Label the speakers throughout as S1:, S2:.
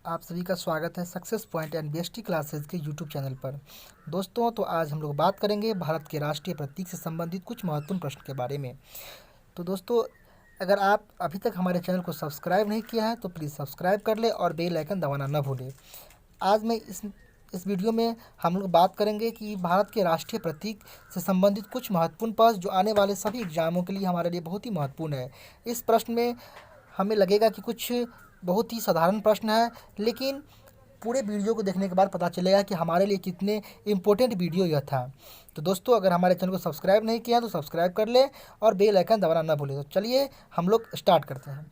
S1: आप सभी का स्वागत है success point and BST classes के यूट्यूब चैनल पर। दोस्तों, तो आज हम लोग बात करेंगे भारत के राष्ट्रीय प्रतीक से संबंधित कुछ महत्वपूर्ण प्रश्न के बारे में। तो दोस्तों, अगर आप अभी तक हमारे चैनल को सब्सक्राइब नहीं किया है तो प्लीज़ सब्सक्राइब कर ले और बेल आइकन दबाना न भूलें। आज मैं इस वीडियो में हम लोग बात करेंगे कि भारत के राष्ट्रीय प्रतीक से संबंधित कुछ महत्वपूर्ण प्रश्न जो आने वाले सभी एग्जामों के लिए हमारे लिए बहुत ही महत्वपूर्ण है। इस प्रश्न में हमें लगेगा कि कुछ बहुत ही साधारण प्रश्न है, लेकिन पूरे वीडियो को देखने के बाद पता चलेगा कि हमारे लिए कितने इम्पोर्टेंट वीडियो यह था। तो दोस्तों, अगर हमारे चैनल को सब्सक्राइब नहीं किया तो सब्सक्राइब कर ले और बेल आइकन दबाना ना भूलें। तो चलिए हम लोग स्टार्ट करते हैं।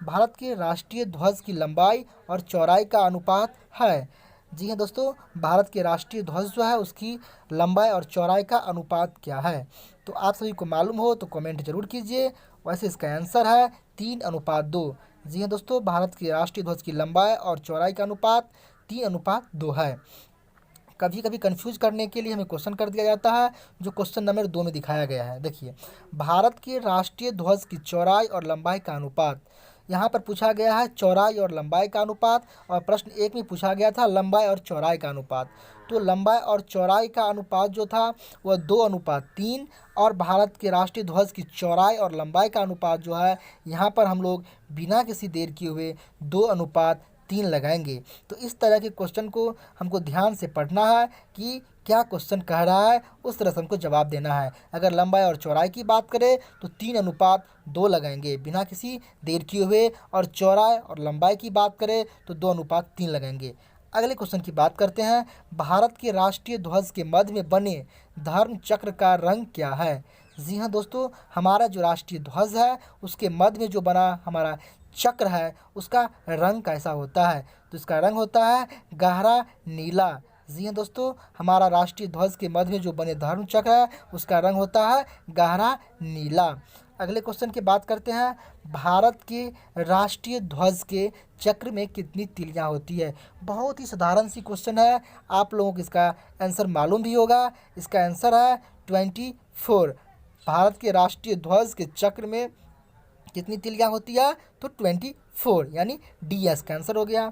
S1: भारत के राष्ट्रीय ध्वज की लंबाई और चौड़ाई का अनुपात है। जी हाँ दोस्तों, भारत के राष्ट्रीय ध्वज जो है उसकी लंबाई और चौड़ाई का अनुपात क्या है? तो आप सभी को मालूम हो तो कमेंट जरूर कीजिए। वैसे इसका आंसर है 3:2। जी हाँ दोस्तों, भारत के राष्ट्रीय ध्वज की लंबाई और चौड़ाई का अनुपात 3:2 है। कभी कभी कंफ्यूज करने के लिए हमें क्वेश्चन कर दिया जाता है, जो क्वेश्चन नंबर 2 में दिखाया गया है। देखिए, भारत के राष्ट्रीय ध्वज की चौड़ाई और लंबाई का अनुपात यहाँ पर पूछा गया है, चौड़ाई और लंबाई का अनुपात। और प्रश्न 1 में पूछा गया था लंबाई और चौड़ाई का अनुपात। तो लंबाई और चौड़ाई का अनुपात जो था वह 2:3। और भारत के राष्ट्रीय ध्वज की चौड़ाई और लंबाई का अनुपात जो है, यहाँ पर हम लोग बिना किसी देर किए हुए 2:3 लगाएंगे। तो इस तरह के क्वेश्चन को हमको ध्यान से पढ़ना है कि क्या क्वेश्चन कह रहा है, उस तरह से हमको जवाब देना है। अगर लंबाई और चौड़ाई की बात करें तो 3:2 लगाएंगे बिना किसी देर किए हुए, और चौड़ाई और लंबाई की बात करें तो 2:3 लगाएंगे। अगले क्वेश्चन की बात करते हैं। भारत के राष्ट्रीय ध्वज के मध्य में बने धर्म चक्र का रंग क्या है? जी हाँ दोस्तों, हमारा जो राष्ट्रीय ध्वज है उसके मध्य में जो बना हमारा चक्र है उसका रंग कैसा होता है? तो इसका रंग होता है गहरा नीला। जी हाँ दोस्तों, हमारा राष्ट्रीय ध्वज के मध्य में जो बने धर्म चक्र है उसका रंग होता है गहरा नीला। अगले क्वेश्चन की बात करते हैं। भारत के राष्ट्रीय ध्वज के चक्र में कितनी तिलियां होती है? बहुत ही साधारण सी क्वेश्चन है, आप लोगों को इसका आंसर मालूम भी होगा। इसका आंसर है 24। भारत के राष्ट्रीय ध्वज के चक्र में कितनी तिलियां होती है? तो 24, यानी डी एस का आंसर हो गया।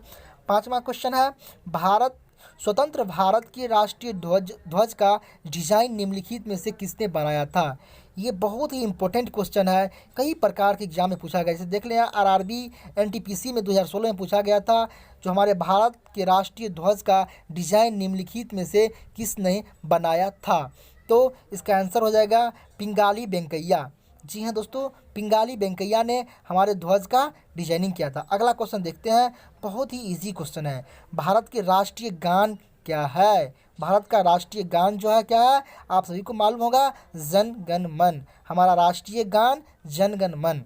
S1: 5वां क्वेश्चन है। भारत स्वतंत्र भारत के राष्ट्रीय ध्वज का डिजाइन निम्नलिखित में से किसने बनाया था? ये बहुत ही इंपॉर्टेंट क्वेश्चन है, कई प्रकार के एग्जाम में पूछा गया। जैसे देख लें, आरआरबी एनटीपीसी में 2016 में पूछा गया था, जो हमारे भारत के राष्ट्रीय ध्वज का डिजाइन निम्नलिखित में से किसने बनाया था? तो इसका आंसर हो जाएगा पिंगाली वेंकैया। जी हाँ दोस्तों, पिंगाली वेंकैया ने हमारे ध्वज का डिजाइनिंग किया था। अगला क्वेश्चन देखते हैं, बहुत ही इजी क्वेश्चन है। भारत के राष्ट्रीय गान क्या है? भारत का राष्ट्रीय गान जो है क्या है? आप सभी को मालूम होगा, जन गण मन। हमारा राष्ट्रीय गान जन गण मन।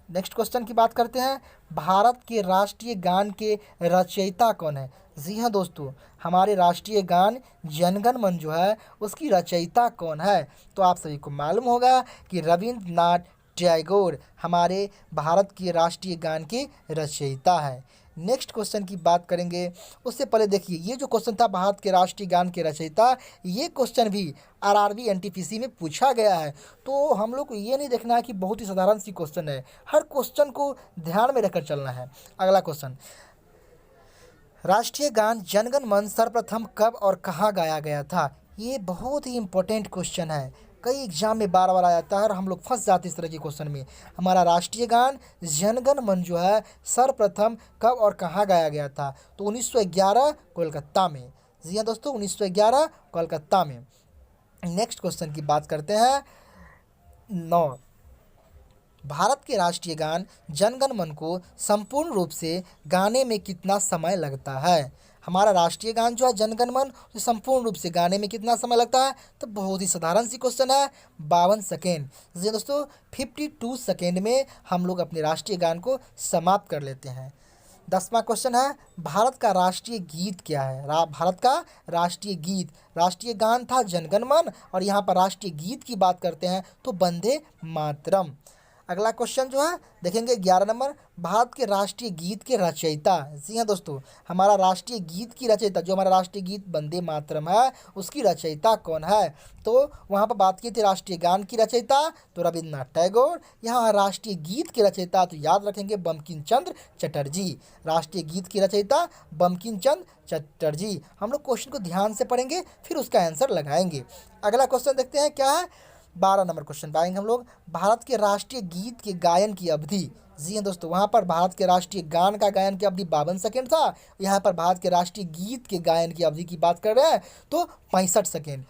S1: नेक्स्ट क्वेश्चन की बात करते हैं। भारत के राष्ट्रीय गान के रचयिता कौन है? जी हाँ दोस्तों, हमारे राष्ट्रीय गान जनगण मन जो है उसकी रचयिता कौन है? तो आप सभी को मालूम होगा कि रविंद्रनाथ टैगोर हमारे भारत के राष्ट्रीय गान के रचयिता है। नेक्स्ट क्वेश्चन की बात करेंगे, उससे पहले देखिए, ये जो क्वेश्चन था भारत के राष्ट्रीय गान के रचयिता, ये क्वेश्चन भी आरआरबी एनटीपीसी में पूछा गया है। तो हम लोग को ये नहीं देखना है कि बहुत ही साधारण सी क्वेश्चन है, हर क्वेश्चन को ध्यान में रखकर चलना है। अगला क्वेश्चन, राष्ट्रीय गान जनगण मन सर्वप्रथम कब और कहाँ गाया गया था? ये बहुत ही इंपॉर्टेंट क्वेश्चन है, कई एग्जाम में बार बार आ जाता है और हम लोग फंस जाते हैं इस तरह के क्वेश्चन में। हमारा राष्ट्रीय गान जनगण मन जो है सर्वप्रथम कब और कहाँ गाया गया था? तो 1911 कोलकाता में। जी हाँ दोस्तों, 1911 कोलकाता में। नेक्स्ट क्वेश्चन की बात करते हैं। 9, भारत के राष्ट्रीय गान जनगण मन को संपूर्ण रूप से गाने में कितना समय लगता है? हमारा राष्ट्रीय गान जो है जनगण मन, उसे संपूर्ण रूप से गाने में कितना समय लगता है? तो बहुत ही साधारण सी क्वेश्चन है, 52 सेकेंड। जी दोस्तों, 52 सेकेंड में हम लोग अपने राष्ट्रीय गान को समाप्त कर लेते हैं। 10वां क्वेश्चन है, भारत का राष्ट्रीय गीत क्या है? भारत का राष्ट्रीय गीत, राष्ट्रीय गान था जनगण मन और यहाँ पर राष्ट्रीय गीत की बात करते हैं तो वंदे मातरम। अगला क्वेश्चन जो है देखेंगे 11 नंबर, भारत के राष्ट्रीय गीत के रचयिता। जी हाँ दोस्तों, हमारा राष्ट्रीय गीत की रचयिता, जो हमारा राष्ट्रीय गीत वंदे मातरम है, उसकी रचयिता कौन है? तो वहाँ पर बात की थी राष्ट्रीय गान की रचयिता, तो रविन्द्रनाथ टैगोर। यहाँ राष्ट्रीय गीत के रचयिता तो याद रखेंगे बंकिम चंद्र चटर्जी। राष्ट्रीय गीत की रचयिता बंकिम चंद्र चटर्जी। हम लोग क्वेश्चन को ध्यान से पढ़ेंगे, फिर उसका आंसर लगाएंगे। अगला क्वेश्चन देखते हैं क्या है। 12 नंबर क्वेश्चन पे आएंगे हम लोग, भारत के राष्ट्रीय गीत के गायन की अवधि। जी हाँ दोस्तों, वहाँ पर भारत के राष्ट्रीय गान का गायन की अवधि 52 सेकेंड था। यहाँ पर भारत के राष्ट्रीय गीत के गायन की अवधि की बात कर रहे हैं तो 65 सेकेंड,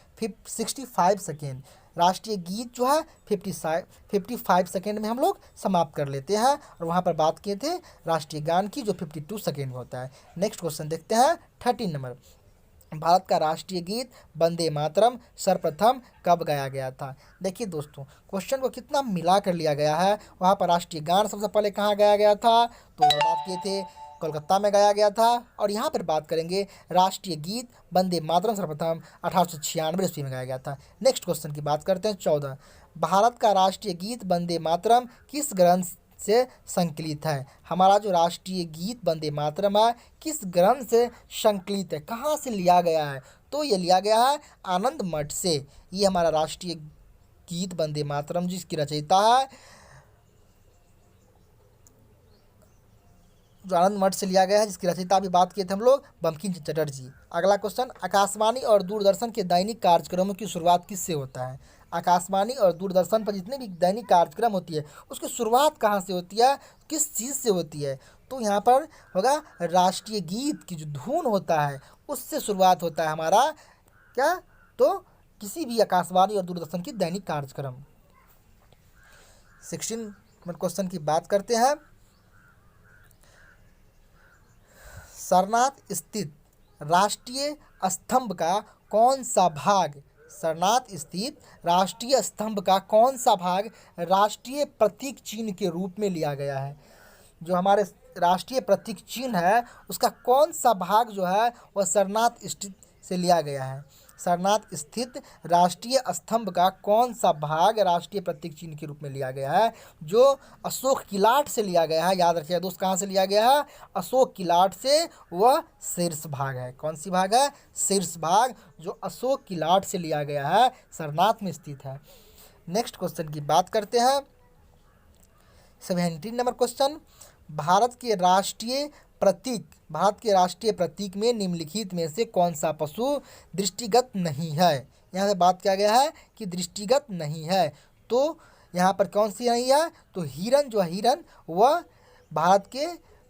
S1: 65 सेकेंड। राष्ट्रीय गीत जो है 55 सेकेंड में हम लोग समाप्त कर लेते हैं, और वहाँ पर बात किए थे राष्ट्रीय गान की, जो 52 सेकेंड में होता है। नेक्स्ट क्वेश्चन देखते हैं 13 नंबर, भारत का राष्ट्रीय गीत वंदे मातरम सर्वप्रथम कब गाया गया था? देखिए दोस्तों, क्वेश्चन को कितना मिला कर लिया गया है। वहाँ पर राष्ट्रीय गान सबसे पहले कहाँ गाया गया था, तो बात किए थे कोलकाता में गाया गया था। और यहाँ पर बात करेंगे राष्ट्रीय गीत वंदे मातरम सर्वप्रथम 1896 ईस्वी में गाया गया था। नेक्स्ट क्वेश्चन की बात करते हैं 14, भारत का राष्ट्रीय गीत वंदे मातरम किस ग्रंथ से संकलित है? हमारा जो राष्ट्रीय गीत वंदे मातरम है किस ग्रंथ से संकलित है, कहाँ से लिया गया है? तो ये लिया गया है आनंद मठ से। ये हमारा राष्ट्रीय गीत वंदे मातरम जिसकी रचयिता है, जो आनंद मठ से लिया गया है, जिसकी रचयिता भी बात किए थे हम लोग बंकिम चंद्र चटर्जी। अगला क्वेश्चन, आकाशवाणी और दूरदर्शन के दैनिक कार्यक्रमों की शुरुआत किससे होता है? आकाशवाणी और दूरदर्शन पर जितने भी दैनिक कार्यक्रम होती है उसकी शुरुआत कहाँ से होती है, किस चीज़ से होती है? तो यहाँ पर होगा राष्ट्रीय गीत की जो धुन होता है उससे शुरुआत होता है हमारा क्या, तो किसी भी आकाशवाणी और दूरदर्शन की दैनिक कार्यक्रम। 16 नंबर क्वेश्चन की बात करते हैं, सारनाथ स्थित राष्ट्रीय स्तंभ का कौन सा भाग, सारनाथ स्थित राष्ट्रीय स्तंभ का कौन सा भाग राष्ट्रीय प्रतीक चिन्ह के रूप में लिया गया है? जो हमारे राष्ट्रीय प्रतीक चिन्ह है उसका कौन सा भाग जो है वह सारनाथ स्थित से लिया गया है? सारनाथ स्थित राष्ट्रीय स्तंभ का कौन सा भाग राष्ट्रीय प्रतीक चिन्ह के रूप में लिया गया है? जो अशोक किलाट से लिया गया है। याद रखिएगा दोस्त, कहाँ से लिया गया है? अशोक किलाट से। वह शीर्ष भाग है। कौन सी भाग है? शीर्ष भाग, जो अशोक किलाट से लिया गया है, सारनाथ में स्थित है। नेक्स्ट क्वेश्चन की बात करते हैं 17 नंबर क्वेश्चन, भारत के राष्ट्रीय प्रतीक में निम्नलिखित में से कौन सा पशु दृष्टिगत नहीं है? यहाँ से बात किया गया है कि दृष्टिगत नहीं है, तो यहाँ पर कौन सी नहीं है? तो हिरन, जो हिरन वह भारत के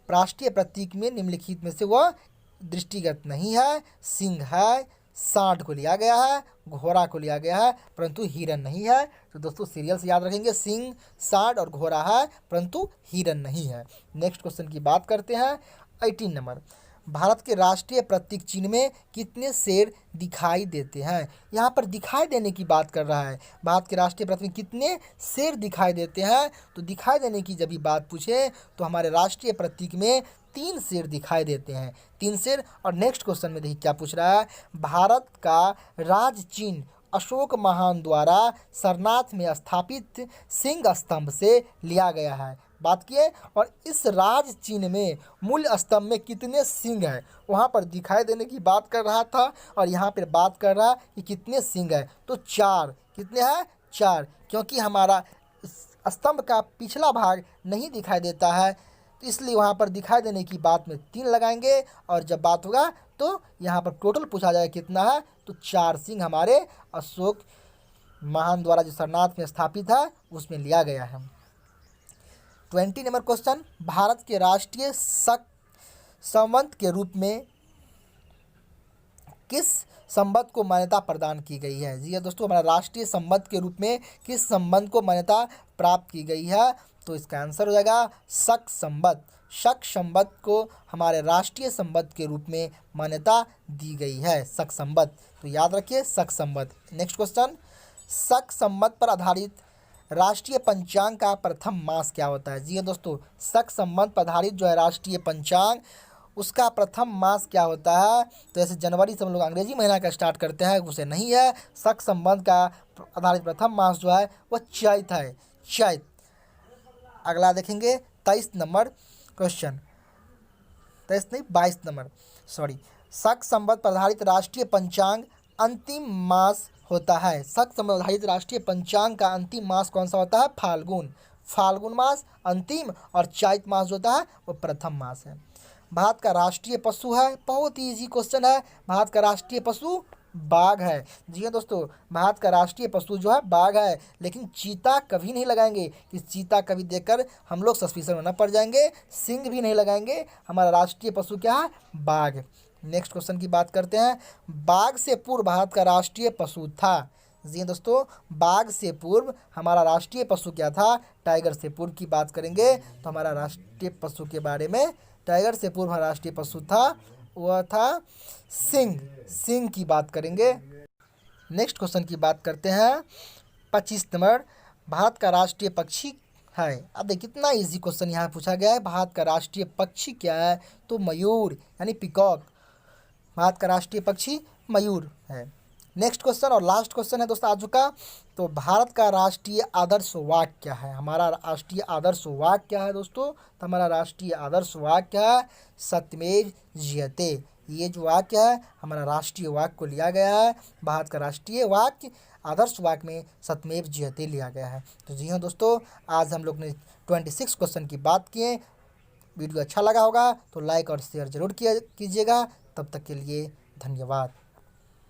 S1: राष्ट्रीय प्रतीक में निम्नलिखित में से वह दृष्टिगत नहीं है। सिंह है, सांड को लिया गया है, घोड़ा को लिया गया है, परंतु हिरन नहीं है। तो दोस्तों सीरियल से याद रखेंगे, सिंह, सांड और घोड़ा है, परंतु हिरन नहीं है। नेक्स्ट क्वेश्चन की बात करते हैं 18 नंबर, भारत के राष्ट्रीय प्रतीक चिन्ह में कितने शेर दिखाई देते हैं? यहाँ पर दिखाई देने की बात कर रहा है। भारत के राष्ट्रीय प्रतीक में कितने शेर दिखाई देते हैं? तो दिखाई देने की जब भी बात पूछे तो हमारे राष्ट्रीय प्रतीक में 3 शेर दिखाई देते हैं, 3 शेर। और नेक्स्ट क्वेश्चन में देखिए क्या पूछ रहा है, भारत का राज चिन्ह अशोक महान द्वारा सारनाथ में स्थापित सिंह स्तंभ से लिया गया है। बात किए, और इस राज चिन्ह में मूल स्तंभ में कितने सिंह हैं, वहाँ पर दिखाई देने की बात कर रहा था, और यहाँ पर बात कर रहा कि कितने सिंह हैं, तो 4। कितने हैं? 4, क्योंकि हमारा स्तंभ का पिछला भाग नहीं दिखाई देता है, तो इसलिए वहाँ पर दिखाई देने की बात में 3 लगाएंगे, और जब बात होगा तो यहाँ पर टोटल पूछा जाए कितना है, तो 4 सिंह हमारे अशोक महान द्वारा जो सारनाथ में स्थापित है उसमें लिया गया है। 20 नंबर क्वेश्चन, भारत के राष्ट्रीय संवत के रूप में किस संबंध को मान्यता प्रदान की गई है? जी दोस्तों, हमारा राष्ट्रीय संबंध के रूप में किस संबंध को मान्यता प्राप्त की गई है? तो इसका आंसर हो जाएगा शक संबंध। शक संबंध को हमारे राष्ट्रीय संबंध के रूप में मान्यता दी गई है, शक संबंध। तो याद रखिए शक संबंध। नेक्स्ट क्वेश्चन, शक संबंध पर आधारित राष्ट्रीय पंचांग का प्रथम मास क्या होता है? जी हाँ दोस्तों, शक संबंध पर आधारित जो है राष्ट्रीय पंचांग, उसका प्रथम मास क्या होता है? तो जैसे जनवरी से हम लोग अंग्रेजी महीना का स्टार्ट करते हैं, उसे नहीं है। शक संबंध का आधारित प्रथम मास जो है वह चैत है, चैत। अगला देखेंगे 23 नंबर क्वेश्चन, 23 नहीं 22 नंबर, सॉरी। शक संवत पर आधारित राष्ट्रीय पंचांग अंतिम मास होता है। शक संवत आधारित राष्ट्रीय पंचांग का अंतिम मास कौन सा होता है? फाल्गुन। फाल्गुन मास अंतिम, और चैत मास जो होता है वो प्रथम मास है। भारत का राष्ट्रीय पशु है, बहुत ही इजी क्वेश्चन है, भारत का राष्ट्रीय पशु बाघ है। जी हाँ दोस्तों, भारत का राष्ट्रीय पशु जो है बाघ है। लेकिन चीता कभी नहीं लगाएंगे, कि चीता कभी देखकर हम लोग सस्पिशन में न पड़ जाएंगे। सिंह भी नहीं लगाएंगे। हमारा राष्ट्रीय पशु क्या है? बाघ। नेक्स्ट क्वेश्चन की बात करते हैं। बाघ से पूर्व भारत का राष्ट्रीय पशु था। जी हाँ दोस्तों, बाघ से पूर्व हमारा राष्ट्रीय पशु क्या था? टाइगर से पूर्व की बात करेंगे तो हमारा राष्ट्रीय पशु के बारे में, टाइगर से पूर्व हमारा राष्ट्रीय पशु था, वह था सिंह। सिंह की बात करेंगे। नेक्स्ट क्वेश्चन की बात करते हैं 25 नंबर। भारत का राष्ट्रीय पक्षी है। अब देखिए कितना इजी क्वेश्चन यहाँ पूछा गया है। भारत का राष्ट्रीय पक्षी क्या है? तो मयूर यानी पिकॉक। भारत का राष्ट्रीय पक्षी मयूर है। नेक्स्ट क्वेश्चन और लास्ट क्वेश्चन है दोस्तों आज का। तो भारत का राष्ट्रीय आदर्श वाक्य क्या है? हमारा राष्ट्रीय आदर्श वाक्य क्या है दोस्तों? तो हमारा राष्ट्रीय आदर्श वाक्य क्या है? सत्यमेव जयते। ये जो वाक्य है हमारा राष्ट्रीय वाक्य को लिया गया है। भारत का राष्ट्रीय वाक्य आदर्श वाक्य में सत्यमेव जयते लिया गया है। तो जी हाँ दोस्तों, आज हम लोग ने 26 क्वेश्चन की बात किए। वीडियो अच्छा लगा होगा तो लाइक और शेयर जरूर किया कीजिएगा। तब तक के लिए धन्यवाद।